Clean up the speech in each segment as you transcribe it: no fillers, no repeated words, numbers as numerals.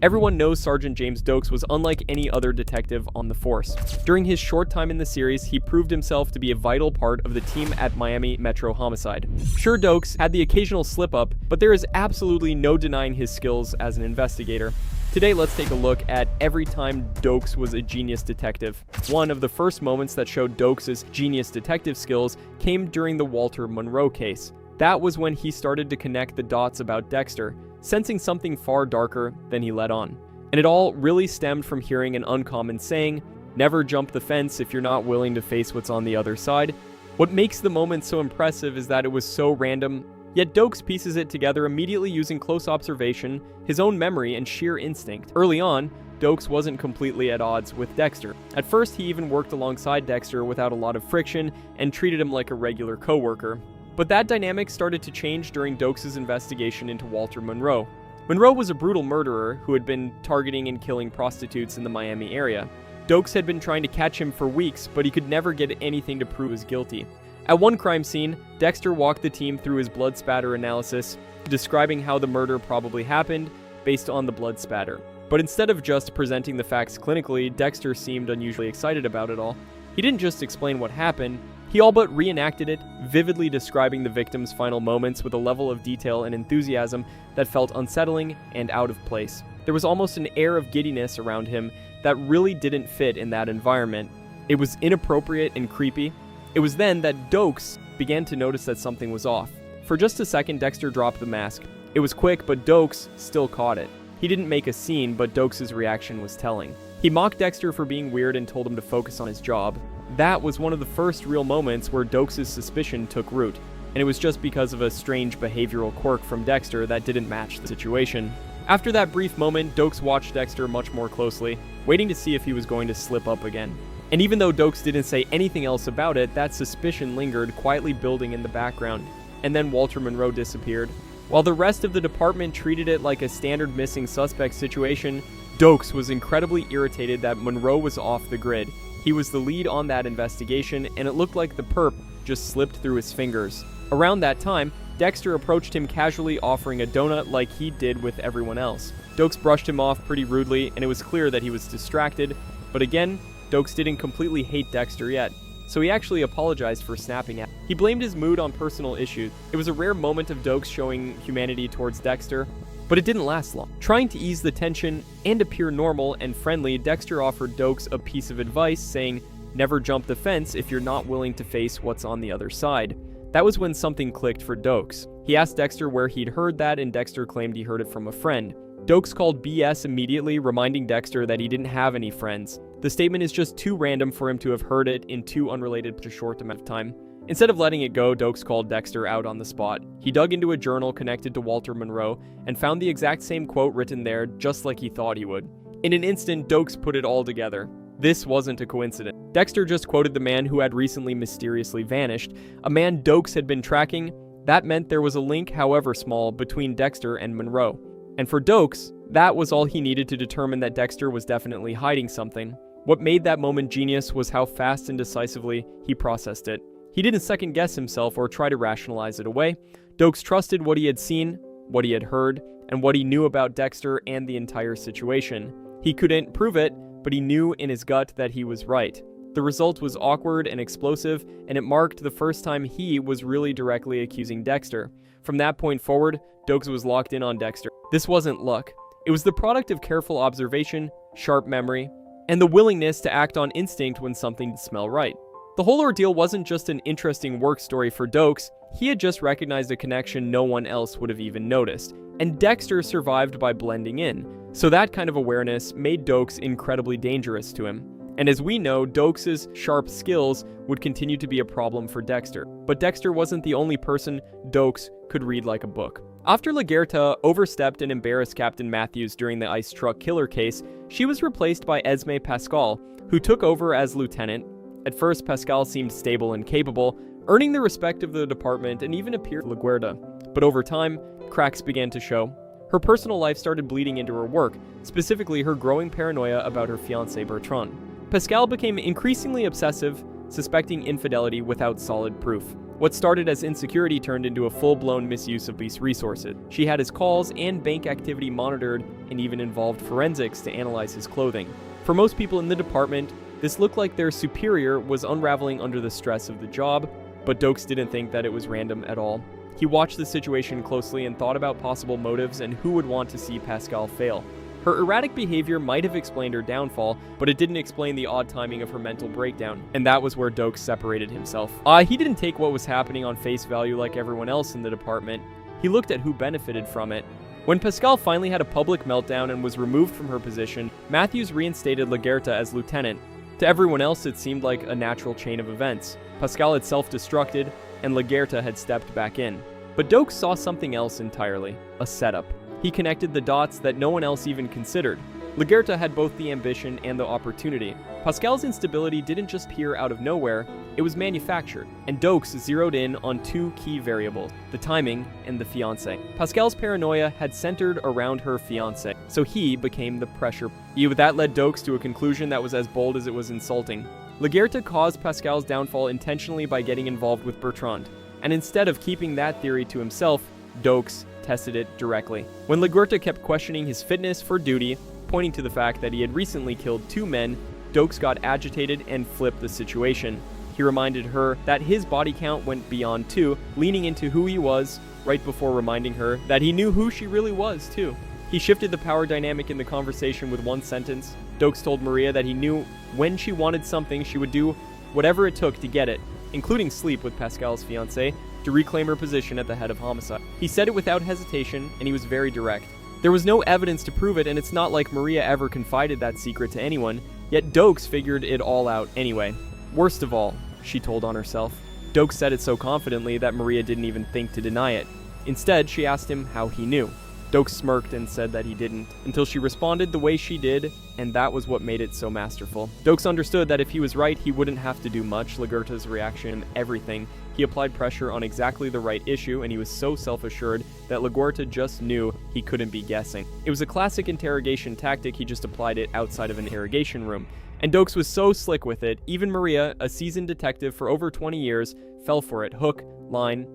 Everyone knows Sergeant James Doakes was unlike any other detective on the force. During his short time in the series, he proved himself to be a vital part of the team at Miami Metro Homicide. Sure, Doakes had the occasional slip-up, but there is absolutely no denying his skills as an investigator. Today, let's take a look at every time Doakes was a genius detective. One of the first moments that showed Doakes' genius detective skills came during the Walter Monroe case. That was when he started to connect the dots about Dexter, sensing something far darker than he let on. And it all really stemmed from hearing an uncommon saying, "Never jump the fence if you're not willing to face what's on the other side." What makes the moment so impressive is that it was so random, yet Doakes pieces it together immediately using close observation, his own memory, and sheer instinct. Early on, Doakes wasn't completely at odds with Dexter. At first, he even worked alongside Dexter without a lot of friction and treated him like a regular coworker. But that dynamic started to change during Doakes' investigation into Walter Monroe. Monroe was a brutal murderer who had been targeting and killing prostitutes in the Miami area. Doakes had been trying to catch him for weeks, but he could never get anything to prove he was guilty. At one crime scene, Dexter walked the team through his blood spatter analysis, describing how the murder probably happened based on the blood spatter. But instead of just presenting the facts clinically, Dexter seemed unusually excited about it all. He didn't just explain what happened, he all but reenacted it, vividly describing the victim's final moments with a level of detail and enthusiasm that felt unsettling and out of place. There was almost an air of giddiness around him that really didn't fit in that environment. It was inappropriate and creepy. It was then that Doakes began to notice that something was off. For just a second, Dexter dropped the mask. It was quick, but Doakes still caught it. He didn't make a scene, but Doakes' reaction was telling. He mocked Dexter for being weird and told him to focus on his job. That was one of the first real moments where Doakes' suspicion took root, and it was just because of a strange behavioral quirk from Dexter that didn't match the situation. After that brief moment, Doakes watched Dexter much more closely, waiting to see if he was going to slip up again. And even though Doakes didn't say anything else about it, that suspicion lingered, quietly building in the background. And then Walter Monroe disappeared. While the rest of the department treated it like a standard missing suspect situation, Doakes was incredibly irritated that Monroe was off the grid. He was the lead on that investigation, and it looked like the perp just slipped through his fingers. Around that time, Dexter approached him casually, offering a donut like he did with everyone else. Doakes brushed him off pretty rudely, and it was clear that he was distracted. But again, Doakes didn't completely hate Dexter yet, so he actually apologized for snapping at him. He blamed his mood on personal issues. It was a rare moment of Doakes showing humanity towards Dexter, but it didn't last long. Trying to ease the tension and appear normal and friendly, Dexter offered Doakes a piece of advice, saying, "Never jump the fence if you're not willing to face what's on the other side." That was when something clicked for Doakes. He asked Dexter where he'd heard that, and Dexter claimed he heard it from a friend. Doakes called BS immediately, reminding Dexter that he didn't have any friends. The statement is just too random for him to have heard it in too unrelated to a short amount of time. Instead of letting it go, Doakes called Dexter out on the spot. He dug into a journal connected to Walter Monroe and found the exact same quote written there, just like he thought he would. In an instant, Doakes put it all together. This wasn't a coincidence. Dexter just quoted the man who had recently mysteriously vanished, a man Doakes had been tracking. That meant there was a link, however small, between Dexter and Monroe. And for Doakes, that was all he needed to determine that Dexter was definitely hiding something. What made that moment genius was how fast and decisively he processed it. He didn't second-guess himself or try to rationalize it away. Doakes trusted what he had seen, what he had heard, and what he knew about Dexter and the entire situation. He couldn't prove it, but he knew in his gut that he was right. The result was awkward and explosive, and it marked the first time he was really directly accusing Dexter. From that point forward, Doakes was locked in on Dexter. This wasn't luck. It was the product of careful observation, sharp memory, and the willingness to act on instinct when something didn't smell right. The whole ordeal wasn't just an interesting work story for Doakes. He had just recognized a connection no one else would have even noticed, and Dexter survived by blending in. So that kind of awareness made Doakes incredibly dangerous to him. And as we know, Doakes' sharp skills would continue to be a problem for Dexter. But Dexter wasn't the only person Doakes could read like a book. After Laguerta overstepped and embarrassed Captain Matthews during the ice truck killer case, she was replaced by Esme Pascal, who took over as lieutenant. At first, Pascal seemed stable and capable, earning the respect of the department and even appeared Laguerta. But over time, cracks began to show. Her personal life started bleeding into her work, specifically her growing paranoia about her fiancé Bertrand. Pascal became increasingly obsessive, suspecting infidelity without solid proof. What started as insecurity turned into a full-blown misuse of police resources. She had his calls and bank activity monitored and even involved forensics to analyze his clothing. For most people in the department, this looked like their superior was unraveling under the stress of the job, but Doakes didn't think that it was random at all. He watched the situation closely and thought about possible motives and who would want to see Pascal fail. Her erratic behavior might have explained her downfall, but it didn't explain the odd timing of her mental breakdown, and that was where Doakes separated himself. He didn't take what was happening on face value like everyone else in the department. He looked at who benefited from it. When Pascal finally had a public meltdown and was removed from her position, Matthews reinstated Lagerta as lieutenant. To everyone else, it seemed like a natural chain of events. Pascal had self-destructed, and Lagerta had stepped back in. But Doakes saw something else entirely, a setup. He connected the dots that no one else even considered. Lagerta had both the ambition and the opportunity. Pascal's instability didn't just appear out of nowhere, it was manufactured, and Doakes zeroed in on two key variables, the timing and the fiancé. Pascal's paranoia had centered around her fiancé, so he became the pressure. That led Doakes to a conclusion that was as bold as it was insulting. Lagerta caused Pascal's downfall intentionally by getting involved with Bertrand, and instead of keeping that theory to himself, Doakes tested it directly. When Lagerta kept questioning his fitness for duty, pointing to the fact that he had recently killed 2 men, Doakes got agitated and flipped the situation. He reminded her that his body count went beyond 2, leaning into who he was, right before reminding her that he knew who she really was, too. He shifted the power dynamic in the conversation with one sentence. Doakes told Maria that he knew when she wanted something, she would do whatever it took to get it, including sleep with Pascal's fiancée, to reclaim her position at the head of homicide. He said it without hesitation, and he was very direct. There was no evidence to prove it, and it's not like Maria ever confided that secret to anyone, yet Doakes figured it all out anyway. Worst of all, she told on herself. Doakes said it so confidently that Maria didn't even think to deny it. Instead, she asked him how he knew. Doakes smirked and said that he didn't, until she responded the way she did, and that was what made it so masterful. Doakes understood that if he was right, he wouldn't have to do much. Lagerta's reaction, everything. He applied pressure on exactly the right issue, and he was so self-assured that Lagerta just knew he couldn't be guessing. It was a classic interrogation tactic, he just applied it outside of an interrogation room. And Doakes was so slick with it, even Maria, a seasoned detective for over 20 years, fell for it, hook, line,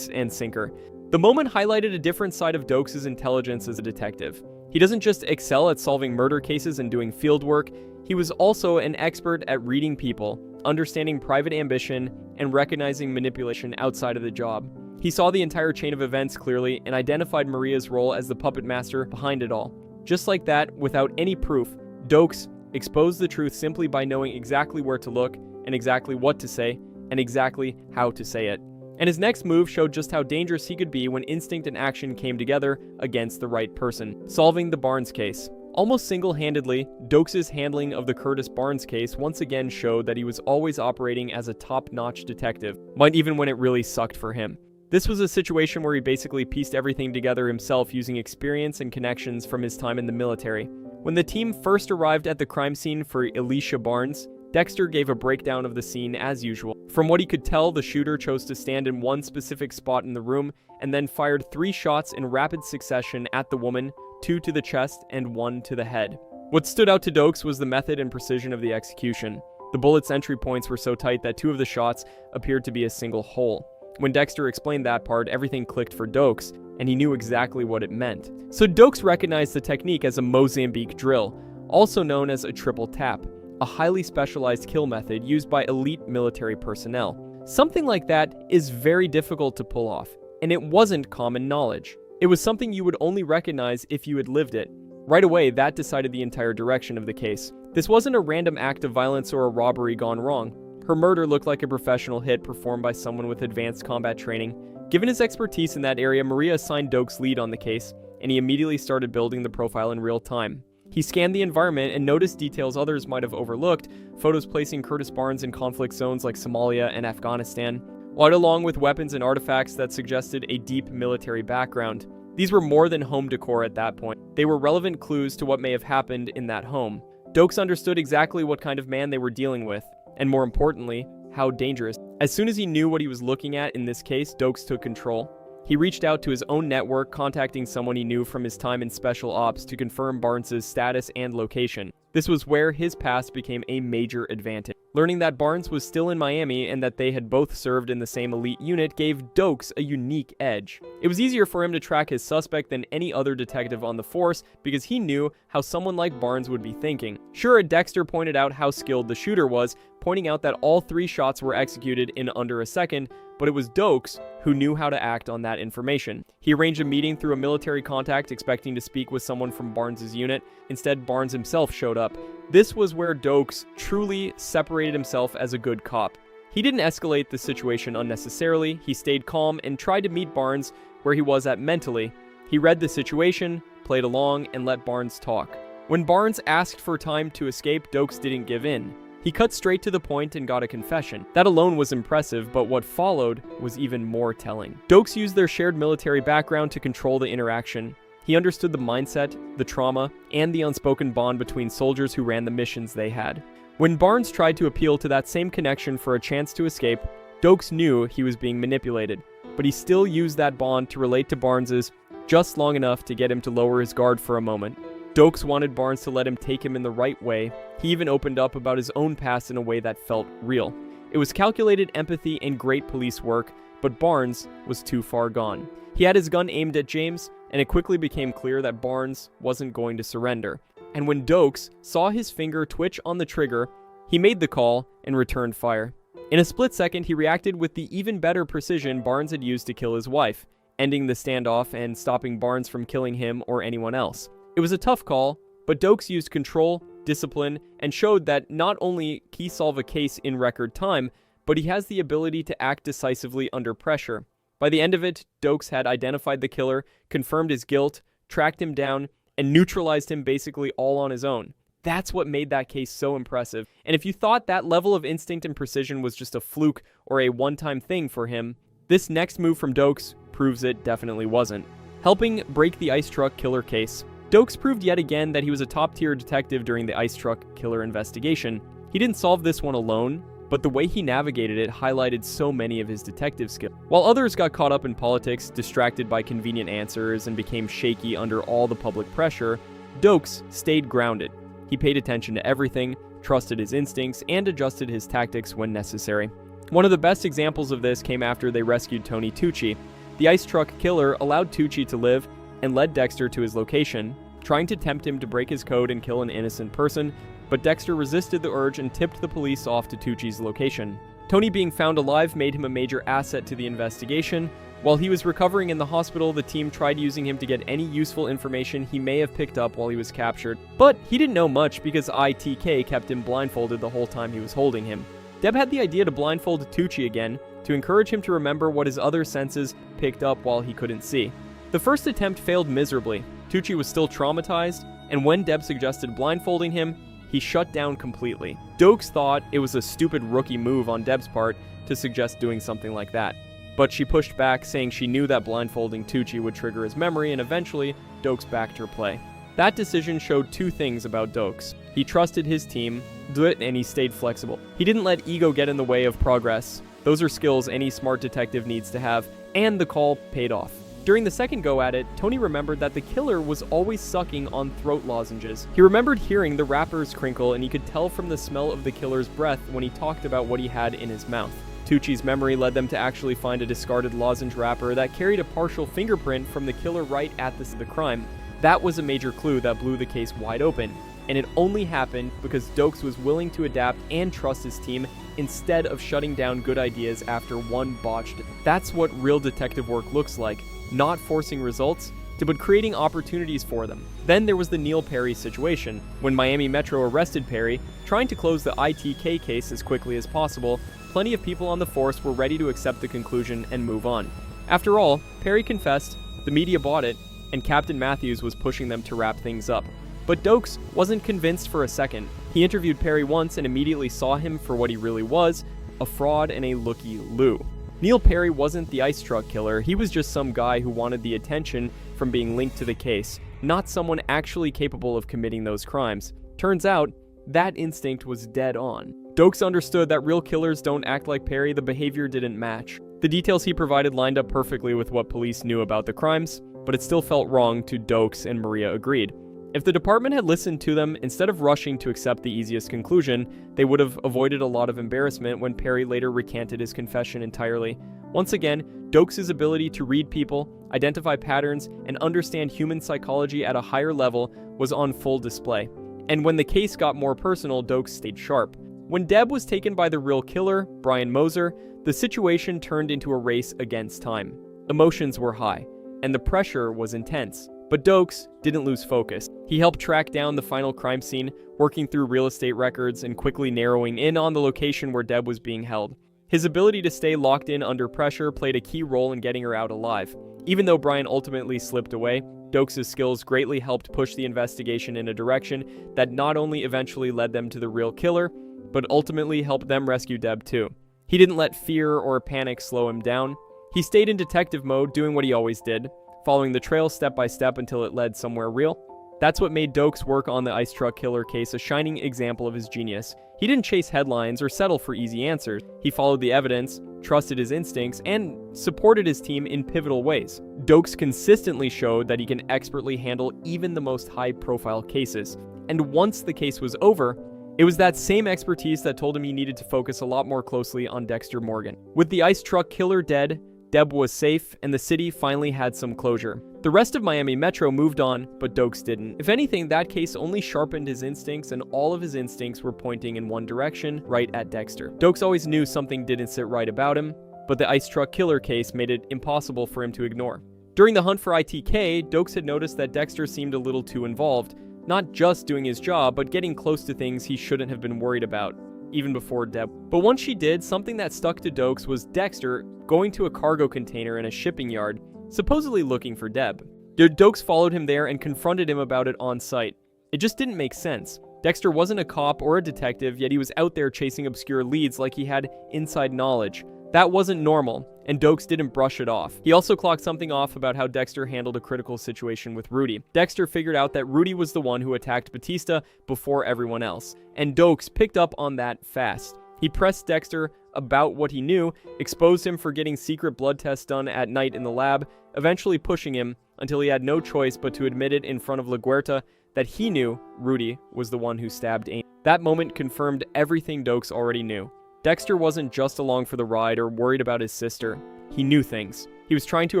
and sinker. The moment highlighted a different side of Doakes' intelligence as a detective. He doesn't just excel at solving murder cases and doing field work, he was also an expert at reading people, understanding private ambition, and recognizing manipulation outside of the job. He saw the entire chain of events clearly and identified Maria's role as the puppet master behind it all. Just like that, without any proof, Doakes exposed the truth simply by knowing exactly where to look, and exactly what to say, and exactly how to say it. And his next move showed just how dangerous he could be when instinct and action came together against the right person, solving the Barnes case. Almost single-handedly, Doakes' handling of the Curtis Barnes case once again showed that he was always operating as a top-notch detective, even when it really sucked for him. This was a situation where he basically pieced everything together himself using experience and connections from his time in the military. When the team first arrived at the crime scene for Alicia Barnes, Dexter gave a breakdown of the scene as usual. From what he could tell, the shooter chose to stand in one specific spot in the room and then fired 3 shots in rapid succession at the woman, 2 to the chest and 1 to the head. What stood out to Doakes was the method and precision of the execution. The bullet's entry points were so tight that 2 of the shots appeared to be a single hole. When Dexter explained that part, everything clicked for Doakes, and he knew exactly what it meant. So Doakes recognized the technique as a Mozambique drill, also known as a triple tap, a highly specialized kill method used by elite military personnel. Something like that is very difficult to pull off, and it wasn't common knowledge. It was something you would only recognize if you had lived it. Right away, that decided the entire direction of the case. This wasn't a random act of violence or a robbery gone wrong. Her murder looked like a professional hit performed by someone with advanced combat training. Given his expertise in that area, Maria assigned Doakes lead on the case, and he immediately started building the profile in real time. He scanned the environment and noticed details others might have overlooked, photos placing Curtis Barnes in conflict zones like Somalia and Afghanistan, right along with weapons and artifacts that suggested a deep military background. These were more than home decor at that point. They were relevant clues to what may have happened in that home. Doakes understood exactly what kind of man they were dealing with, and more importantly, how dangerous. As soon as he knew what he was looking at in this case, Doakes took control. He reached out to his own network, contacting someone he knew from his time in Special Ops to confirm Barnes' status and location. This was where his past became a major advantage. Learning that Barnes was still in Miami and that they had both served in the same elite unit gave Doakes a unique edge. It was easier for him to track his suspect than any other detective on the force because he knew how someone like Barnes would be thinking. Sure, Dexter pointed out how skilled the shooter was, pointing out that all 3 shots were executed in under a second, but it was Doakes who knew how to act on that information. He arranged a meeting through a military contact expecting to speak with someone from Barnes' unit. Instead, Barnes himself showed up. This was where Doakes truly separated himself as a good cop. He didn't escalate the situation unnecessarily, he stayed calm and tried to meet Barnes where he was at mentally. He read the situation, played along, and let Barnes talk. When Barnes asked for time to escape, Doakes didn't give in. He cut straight to the point and got a confession. That alone was impressive, but what followed was even more telling. Doakes used their shared military background to control the interaction. He understood the mindset, the trauma, and the unspoken bond between soldiers who ran the missions they had. When Barnes tried to appeal to that same connection for a chance to escape, Doakes knew he was being manipulated, but he still used that bond to relate to Barnes's just long enough to get him to lower his guard for a moment. Doakes wanted Barnes to let him take him in the right way. He even opened up about his own past in a way that felt real. It was calculated empathy and great police work, but Barnes was too far gone. He had his gun aimed at James, and it quickly became clear that Barnes wasn't going to surrender. And when Doakes saw his finger twitch on the trigger, he made the call and returned fire. In a split second, he reacted with the even better precision Barnes had used to kill his wife, ending the standoff and stopping Barnes from killing him or anyone else. It was a tough call, but Doakes used control, discipline, and showed that not only can he solve a case in record time, but he has the ability to act decisively under pressure. By the end of it, Doakes had identified the killer, confirmed his guilt, tracked him down, and neutralized him basically all on his own. That's what made that case so impressive. And if you thought that level of instinct and precision was just a fluke or a one-time thing for him, this next move from Doakes proves it definitely wasn't. Helping break the ice truck killer case, Doakes proved yet again that he was a top-tier detective during the ice truck killer investigation. He didn't solve this one alone, but the way he navigated it highlighted so many of his detective skills. While others got caught up in politics, distracted by convenient answers, and became shaky under all the public pressure, Doakes stayed grounded. He paid attention to everything, trusted his instincts, and adjusted his tactics when necessary. One of the best examples of this came after they rescued Tony Tucci. The ice truck killer allowed Tucci to live and led Dexter to his location, trying to tempt him to break his code and kill an innocent person, but Dexter resisted the urge and tipped the police off to Tucci's location. Tony being found alive made him a major asset to the investigation. While he was recovering in the hospital, the team tried using him to get any useful information he may have picked up while he was captured, but he didn't know much because ITK kept him blindfolded the whole time he was holding him. Deb had the idea to blindfold Tucci again, to encourage him to remember what his other senses picked up while he couldn't see. The first attempt failed miserably. Tucci was still traumatized, and when Deb suggested blindfolding him, he shut down completely. Doakes thought it was a stupid rookie move on Deb's part to suggest doing something like that, but she pushed back, saying she knew that blindfolding Tucci would trigger his memory, and eventually, Doakes backed her play. That decision showed two things about Doakes. He trusted his team, and he stayed flexible. He didn't let ego get in the way of progress. Those are skills any smart detective needs to have, and the call paid off. During the second go at it, Tony remembered that the killer was always sucking on throat lozenges. He remembered hearing the wrappers crinkle, and he could tell from the smell of the killer's breath when he talked about what he had in his mouth. Tucci's memory led them to actually find a discarded lozenge wrapper that carried a partial fingerprint from the killer right at the crime. That was a major clue that blew the case wide open, and it only happened because Doakes was willing to adapt and trust his team instead of shutting down good ideas after one botched. That's what real detective work looks like. Not forcing results, but creating opportunities for them. Then there was the Neil Perry situation. When Miami Metro arrested Perry, trying to close the ITK case as quickly as possible, plenty of people on the force were ready to accept the conclusion and move on. After all, Perry confessed, the media bought it, and Captain Matthews was pushing them to wrap things up. But Doakes wasn't convinced for a second. He interviewed Perry once and immediately saw him for what he really was, a fraud and a looky-loo. Neil Perry wasn't the ice truck killer, he was just some guy who wanted the attention from being linked to the case, not someone actually capable of committing those crimes. Turns out, that instinct was dead on. Doakes understood that real killers don't act like Perry, the behavior didn't match. The details he provided lined up perfectly with what police knew about the crimes, but it still felt wrong to Doakes, and Maria agreed. If the department had listened to them, instead of rushing to accept the easiest conclusion, they would have avoided a lot of embarrassment when Perry later recanted his confession entirely. Once again, Doakes' ability to read people, identify patterns, and understand human psychology at a higher level was on full display. And when the case got more personal, Doakes stayed sharp. When Deb was taken by the real killer, Brian Moser, the situation turned into a race against time. Emotions were high, and the pressure was intense. But Doakes didn't lose focus. He helped track down the final crime scene, working through real estate records and quickly narrowing in on the location where Deb was being held. His ability to stay locked in under pressure played a key role in getting her out alive. Even though Brian ultimately slipped away, Doakes' skills greatly helped push the investigation in a direction that not only eventually led them to the real killer, but ultimately helped them rescue Deb too. He didn't let fear or panic slow him down. He stayed in detective mode, doing what he always did, following the trail step by step until it led somewhere real. That's what made Doakes' work on the ice truck killer case a shining example of his genius. He didn't chase headlines or settle for easy answers. He followed the evidence, trusted his instincts, and supported his team in pivotal ways. Doakes consistently showed that he can expertly handle even the most high-profile cases. And once the case was over, it was that same expertise that told him he needed to focus a lot more closely on Dexter Morgan. With the ice truck killer dead, Deb was safe, and the city finally had some closure. The rest of Miami Metro moved on, but Doakes didn't. If anything, that case only sharpened his instincts, and all of his instincts were pointing in one direction, right at Dexter. Doakes always knew something didn't sit right about him, but the ice truck killer case made it impossible for him to ignore. During the hunt for ITK, Doakes had noticed that Dexter seemed a little too involved, not just doing his job, but getting close to things he shouldn't have been worried about, even before Deb. But once she did, something that stuck to Doakes was Dexter going to a cargo container in a shipping yard, supposedly looking for Deb. Doakes followed him there and confronted him about it on site. It just didn't make sense. Dexter wasn't a cop or a detective, yet he was out there chasing obscure leads like he had inside knowledge. That wasn't normal, and Doakes didn't brush it off. He also clocked something off about how Dexter handled a critical situation with Rudy. Dexter figured out that Rudy was the one who attacked Batista before everyone else, and Doakes picked up on that fast. He pressed Dexter about what he knew, exposed him for getting secret blood tests done at night in the lab, eventually pushing him until he had no choice but to admit it in front of LaGuerta that he knew Rudy was the one who stabbed Amy. That moment confirmed everything Doakes already knew. Dexter wasn't just along for the ride or worried about his sister. He knew things. He was trying to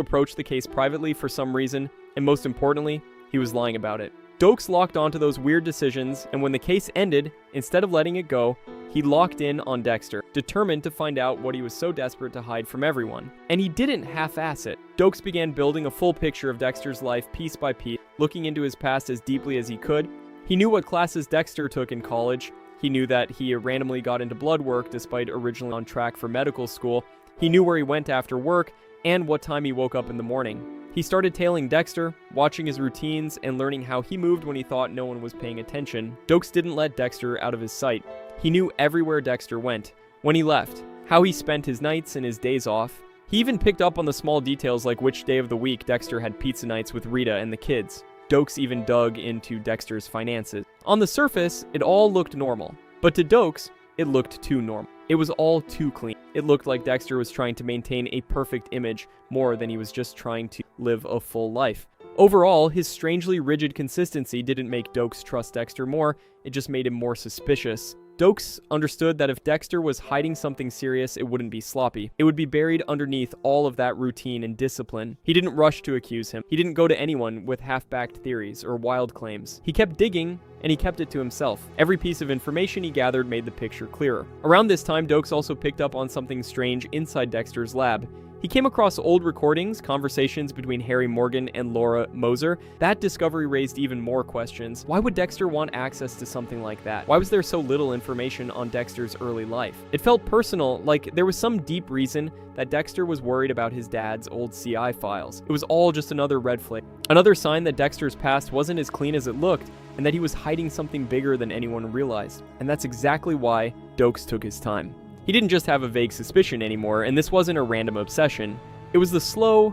approach the case privately for some reason, and most importantly, he was lying about it. Doakes locked onto those weird decisions, and when the case ended, instead of letting it go, he locked in on Dexter, determined to find out what he was so desperate to hide from everyone. And he didn't half-ass it. Doakes began building a full picture of Dexter's life piece by piece, looking into his past as deeply as he could. He knew what classes Dexter took in college. He knew that he randomly got into blood work despite originally on track for medical school. He knew where he went after work and what time he woke up in the morning. He started tailing Dexter, watching his routines, and learning how he moved when he thought no one was paying attention. Doakes didn't let Dexter out of his sight. He knew everywhere Dexter went, when he left, how he spent his nights and his days off. He even picked up on the small details like which day of the week Dexter had pizza nights with Rita and the kids. Doakes even dug into Dexter's finances. On the surface, it all looked normal, but to Doakes, it looked too normal. It was all too clean. It looked like Dexter was trying to maintain a perfect image more than he was just trying to live a full life. Overall, his strangely rigid consistency didn't make Doakes trust Dexter more, it just made him more suspicious. Doakes understood that if Dexter was hiding something serious, it wouldn't be sloppy. It would be buried underneath all of that routine and discipline. He didn't rush to accuse him. He didn't go to anyone with half-backed theories or wild claims. He kept digging, and he kept it to himself. Every piece of information he gathered made the picture clearer. Around this time, Doakes also picked up on something strange inside Dexter's lab. He came across old recordings, conversations between Harry Morgan and Laura Moser. That discovery raised even more questions. Why would Dexter want access to something like that? Why was there so little information on Dexter's early life? It felt personal, like there was some deep reason that Dexter was worried about his dad's old CI files. It was all just another red flag. Another sign that Dexter's past wasn't as clean as it looked, and that he was hiding something bigger than anyone realized. And that's exactly why Doakes took his time. He didn't just have a vague suspicion anymore, and this wasn't a random obsession. It was the slow,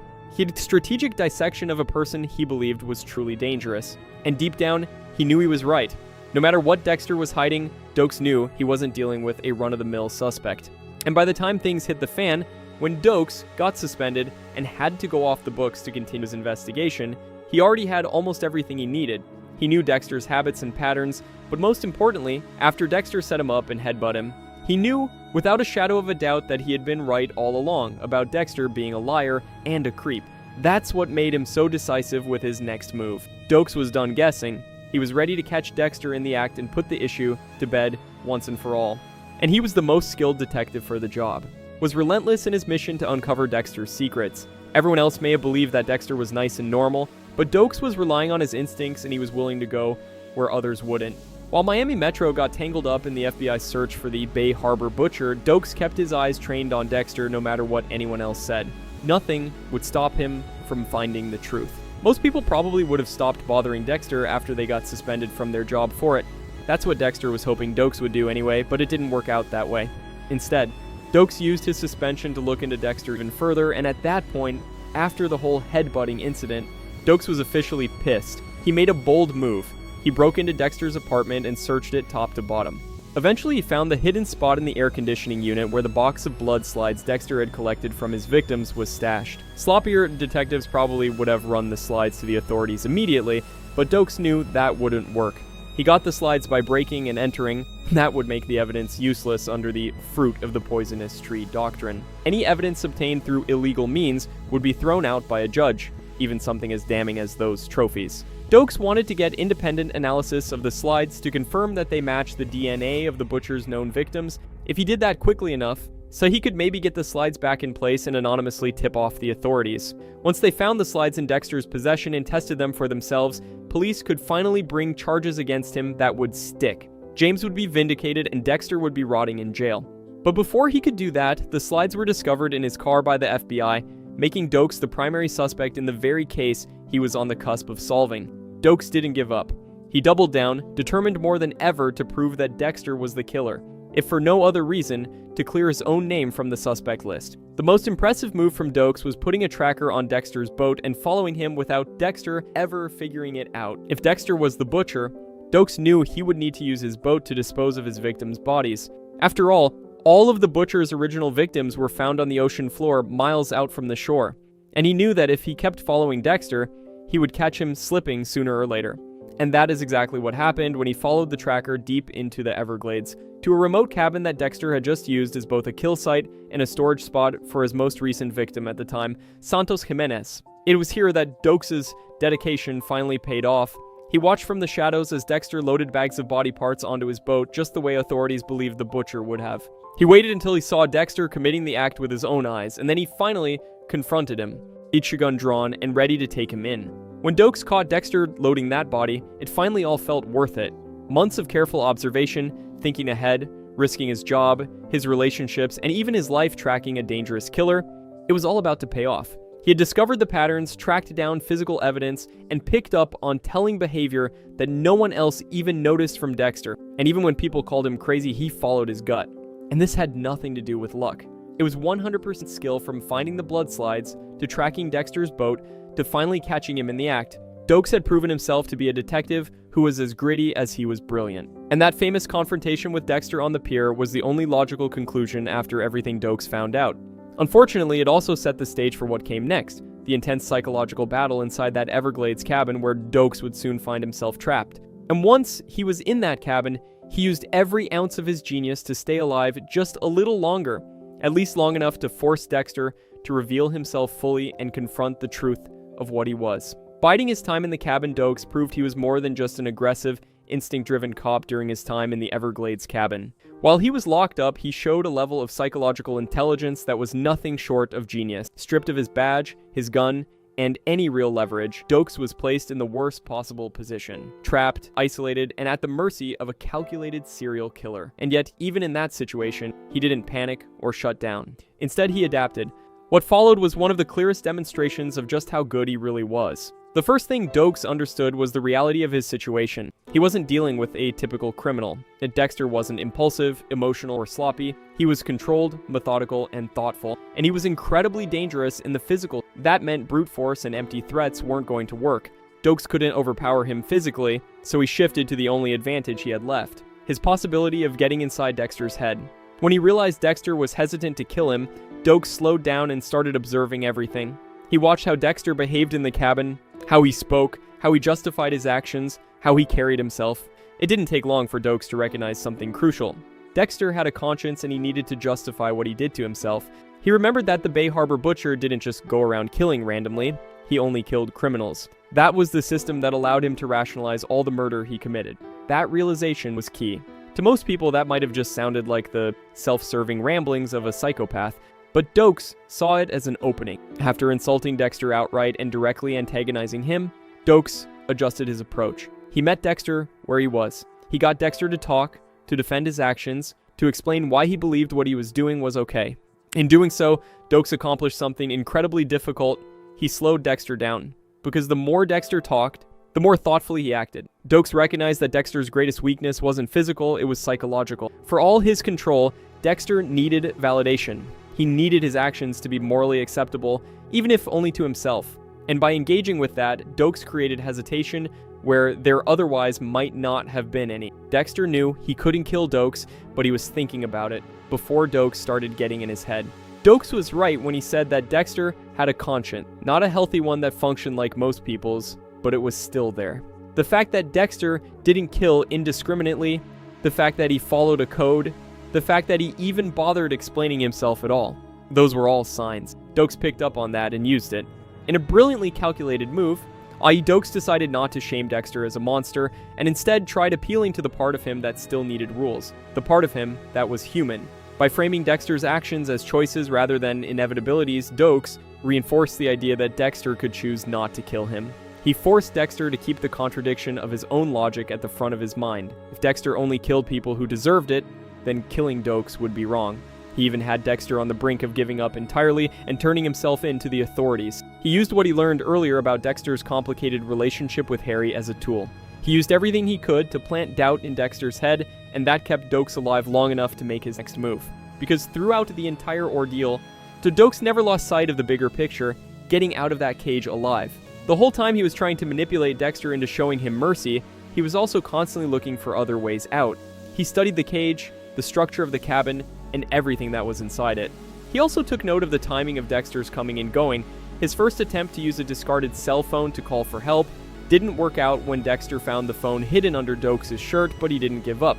strategic dissection of a person he believed was truly dangerous. And deep down, he knew he was right. No matter what Dexter was hiding, Doakes knew he wasn't dealing with a run-of-the-mill suspect. And by the time things hit the fan, when Doakes got suspended and had to go off the books to continue his investigation, he already had almost everything he needed. He knew Dexter's habits and patterns, but most importantly, after Dexter set him up and headbutt him, he knew without a shadow of a doubt that he had been right all along about Dexter being a liar and a creep. That's what made him so decisive with his next move. Doakes was done guessing. He was ready to catch Dexter in the act and put the issue to bed once and for all. And he was the most skilled detective for the job. Was relentless in his mission to uncover Dexter's secrets. Everyone else may have believed that Dexter was nice and normal, but Doakes was relying on his instincts and he was willing to go where others wouldn't. While Miami Metro got tangled up in the FBI's search for the Bay Harbor butcher, Doakes kept his eyes trained on Dexter no matter what anyone else said. Nothing would stop him from finding the truth. Most people probably would have stopped bothering Dexter after they got suspended from their job for it. That's what Dexter was hoping Doakes would do anyway, but it didn't work out that way. Instead, Doakes used his suspension to look into Dexter even further, and at that point, after the whole headbutting incident, Doakes was officially pissed. He made a bold move. He broke into Dexter's apartment and searched it top to bottom. Eventually, he found the hidden spot in the air conditioning unit where the box of blood slides Dexter had collected from his victims was stashed. Sloppier detectives probably would have run the slides to the authorities immediately, but Doakes knew that wouldn't work. He got the slides by breaking and entering. That would make the evidence useless under the fruit of the poisonous tree doctrine. Any evidence obtained through illegal means would be thrown out by a judge, even something as damning as those trophies. Doakes wanted to get independent analysis of the slides to confirm that they matched the DNA of the butcher's known victims. If he did that quickly enough, so he could maybe get the slides back in place and anonymously tip off the authorities. Once they found the slides in Dexter's possession and tested them for themselves, police could finally bring charges against him that would stick. James would be vindicated and Dexter would be rotting in jail. But before he could do that, the slides were discovered in his car by the FBI, making Doakes the primary suspect in the very case he was on the cusp of solving. Doakes didn't give up. He doubled down, determined more than ever to prove that Dexter was the killer, if for no other reason, to clear his own name from the suspect list. The most impressive move from Doakes was putting a tracker on Dexter's boat and following him without Dexter ever figuring it out. If Dexter was the butcher, Doakes knew he would need to use his boat to dispose of his victims' bodies. After all of the butcher's original victims were found on the ocean floor miles out from the shore, and he knew that if he kept following Dexter, he would catch him slipping sooner or later. And that is exactly what happened when he followed the tracker deep into the Everglades, to a remote cabin that Dexter had just used as both a kill site and a storage spot for his most recent victim at the time, Santos Jimenez. It was here that Doakes' dedication finally paid off. He watched from the shadows as Dexter loaded bags of body parts onto his boat just the way authorities believed the butcher would have. He waited until he saw Dexter committing the act with his own eyes, and then he finally confronted him, each gun drawn and ready to take him in. When Doakes caught Dexter loading that body, it finally all felt worth it. Months of careful observation, thinking ahead, risking his job, his relationships, and even his life tracking a dangerous killer, it was all about to pay off. He had discovered the patterns, tracked down physical evidence, and picked up on telling behavior that no one else even noticed from Dexter. And even when people called him crazy, he followed his gut. And this had nothing to do with luck. It was 100% skill, from finding the blood slides, to tracking Dexter's boat, to finally catching him in the act. Doakes had proven himself to be a detective who was as gritty as he was brilliant. And that famous confrontation with Dexter on the pier was the only logical conclusion after everything Doakes found out. Unfortunately, it also set the stage for what came next, the intense psychological battle inside that Everglades cabin where Doakes would soon find himself trapped. And once he was in that cabin, he used every ounce of his genius to stay alive just a little longer, at least long enough to force Dexter to reveal himself fully and confront the truth of what he was. Biding his time in the cabin, Doakes proved he was more than just an aggressive, instinct-driven cop during his time in the Everglades cabin. While he was locked up, he showed a level of psychological intelligence that was nothing short of genius. Stripped of his badge, his gun, and any real leverage, Doakes was placed in the worst possible position. Trapped, isolated, and at the mercy of a calculated serial killer. And yet, even in that situation, he didn't panic or shut down. Instead, he adapted. What followed was one of the clearest demonstrations of just how good he really was. The first thing Doakes understood was the reality of his situation. He wasn't dealing with a typical criminal. Dexter wasn't impulsive, emotional, or sloppy. He was controlled, methodical, and thoughtful. And he was incredibly dangerous in the physical. That meant brute force and empty threats weren't going to work. Doakes couldn't overpower him physically, so he shifted to the only advantage he had left: his possibility of getting inside Dexter's head. When he realized Dexter was hesitant to kill him, Doakes slowed down and started observing everything. He watched how Dexter behaved in the cabin, how he spoke, how he justified his actions, how he carried himself. It didn't take long for Doakes to recognize something crucial. Dexter had a conscience and he needed to justify what he did to himself. He remembered that the Bay Harbor Butcher didn't just go around killing randomly, he only killed criminals. That was the system that allowed him to rationalize all the murder he committed. That realization was key. To most people, that might have just sounded like the self-serving ramblings of a psychopath, but Doakes saw it as an opening. After insulting Dexter outright and directly antagonizing him, Doakes adjusted his approach. He met Dexter where he was. He got Dexter to talk, to defend his actions, to explain why he believed what he was doing was okay. In doing so, Doakes accomplished something incredibly difficult. He slowed Dexter down, because the more Dexter talked, the more thoughtfully he acted. Doakes recognized that Dexter's greatest weakness wasn't physical, it was psychological. For all his control, Dexter needed validation. He needed his actions to be morally acceptable, even if only to himself. And by engaging with that, Doakes created hesitation where there otherwise might not have been any. Dexter knew he couldn't kill Doakes, but he was thinking about it before Doakes started getting in his head. Doakes was right when he said that Dexter had a conscience, not a healthy one that functioned like most people's, but it was still there. The fact that Dexter didn't kill indiscriminately, the fact that he followed a code, the fact that he even bothered explaining himself at all, those were all signs. Doakes picked up on that and used it. In a brilliantly calculated move, Doakes decided not to shame Dexter as a monster, and instead tried appealing to the part of him that still needed rules, the part of him that was human. By framing Dexter's actions as choices rather than inevitabilities, Doakes reinforced the idea that Dexter could choose not to kill him. He forced Dexter to keep the contradiction of his own logic at the front of his mind. If Dexter only killed people who deserved it, then killing Doakes would be wrong. He even had Dexter on the brink of giving up entirely and turning himself in to the authorities. He used what he learned earlier about Dexter's complicated relationship with Harry as a tool. He used everything he could to plant doubt in Dexter's head, and that kept Doakes alive long enough to make his next move. Because throughout the entire ordeal, Doakes never lost sight of the bigger picture, getting out of that cage alive. The whole time he was trying to manipulate Dexter into showing him mercy, he was also constantly looking for other ways out. He studied the cage, the structure of the cabin, and everything that was inside it. He also took note of the timing of Dexter's coming and going. His first attempt to use a discarded cell phone to call for help didn't work out when Dexter found the phone hidden under Doakes' shirt, but he didn't give up.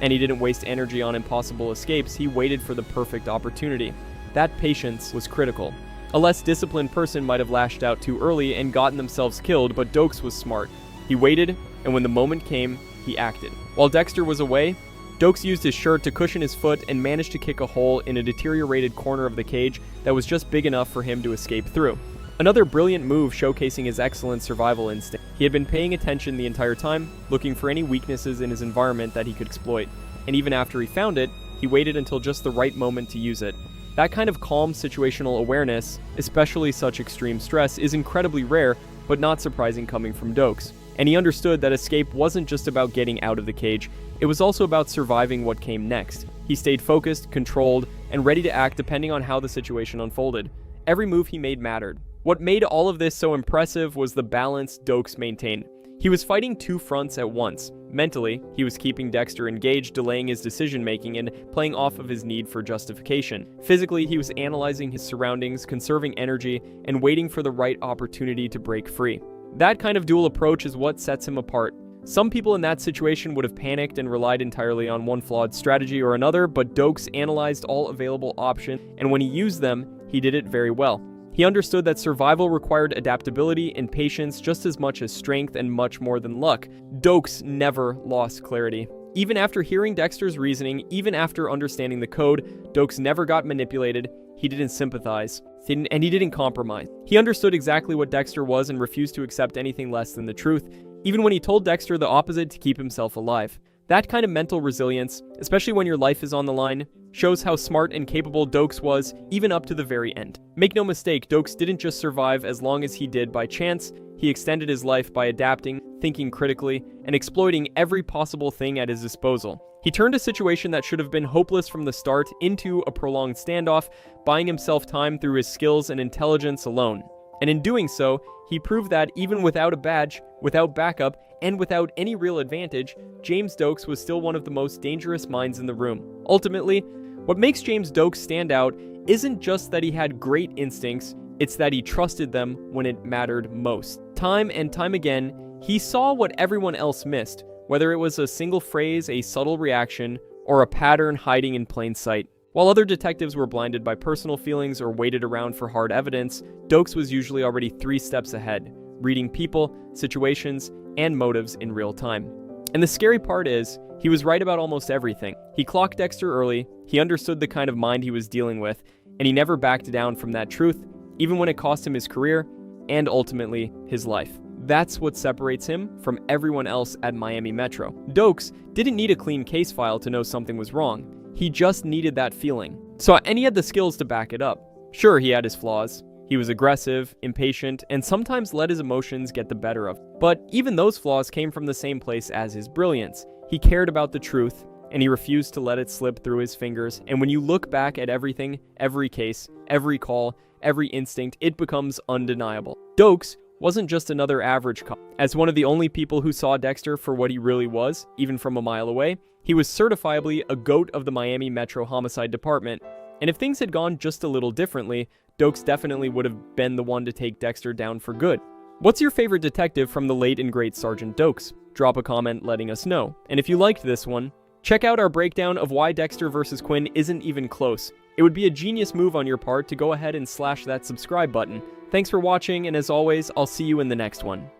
And he didn't waste energy on impossible escapes, he waited for the perfect opportunity. That patience was critical. A less disciplined person might have lashed out too early and gotten themselves killed, but Doakes was smart. He waited, and when the moment came, he acted. While Dexter was away, Doakes used his shirt to cushion his foot and managed to kick a hole in a deteriorated corner of the cage that was just big enough for him to escape through. Another brilliant move showcasing his excellent survival instinct. He had been paying attention the entire time, looking for any weaknesses in his environment that he could exploit. And even after he found it, he waited until just the right moment to use it. That kind of calm situational awareness, especially such extreme stress, is incredibly rare, but not surprising coming from Doakes. And he understood that escape wasn't just about getting out of the cage, it was also about surviving what came next. He stayed focused, controlled, and ready to act depending on how the situation unfolded. Every move he made mattered. What made all of this so impressive was the balance Doakes maintained. He was fighting two fronts at once. Mentally, he was keeping Dexter engaged, delaying his decision-making, and playing off of his need for justification. Physically, he was analyzing his surroundings, conserving energy, and waiting for the right opportunity to break free. That kind of dual approach is what sets him apart. Some people in that situation would have panicked and relied entirely on one flawed strategy or another, but Doakes analyzed all available options, and when he used them, he did it very well. He understood that survival required adaptability and patience just as much as strength and much more than luck. Doakes never lost clarity. Even after hearing Dexter's reasoning, even after understanding the code, Doakes never got manipulated. He didn't sympathize, and he didn't compromise. He understood exactly what Dexter was and refused to accept anything less than the truth, even when he told Dexter the opposite to keep himself alive. That kind of mental resilience, especially when your life is on the line, shows how smart and capable Doakes was, even up to the very end. Make no mistake, Doakes didn't just survive as long as he did by chance, he extended his life by adapting, thinking critically, and exploiting every possible thing at his disposal. He turned a situation that should have been hopeless from the start into a prolonged standoff, buying himself time through his skills and intelligence alone. And in doing so, he proved that even without a badge, without backup, and without any real advantage, James Doakes was still one of the most dangerous minds in the room. Ultimately, what makes James Doakes stand out isn't just that he had great instincts, it's that he trusted them when it mattered most. Time and time again, He saw what everyone else missed, whether it was a single phrase, a subtle reaction, or a pattern hiding in plain sight. While other detectives were blinded by personal feelings or waited around for hard evidence, Doakes was usually already 3 steps ahead, reading people, situations, and motives in real time. And the scary part is, he was right about almost everything. He clocked Dexter early, he understood the kind of mind he was dealing with, and he never backed down from that truth, even when it cost him his career and ultimately his life. That's what separates him from everyone else at Miami Metro. Doakes didn't need a clean case file to know something was wrong. He just needed that feeling. And he had the skills to back it up. Sure, he had his flaws. He was aggressive, impatient, and sometimes let his emotions get the better of him. But even those flaws came from the same place as his brilliance. He cared about the truth, and he refused to let it slip through his fingers. And when you look back at everything, every case, every call, every instinct, it becomes undeniable. Doakes wasn't just another average cop. As one of the only people who saw Dexter for what he really was, even from a mile away, he was certifiably a GOAT of the Miami Metro Homicide Department. And if things had gone just a little differently, Doakes definitely would have been the one to take Dexter down for good. What's your favorite detective from the late and great Sergeant Doakes? Drop a comment letting us know. And if you liked this one, check out our breakdown of why Dexter vs. Quinn isn't even close. It would be a genius move on your part to go ahead and slash that subscribe button. Thanks for watching, and as always, I'll see you in the next one.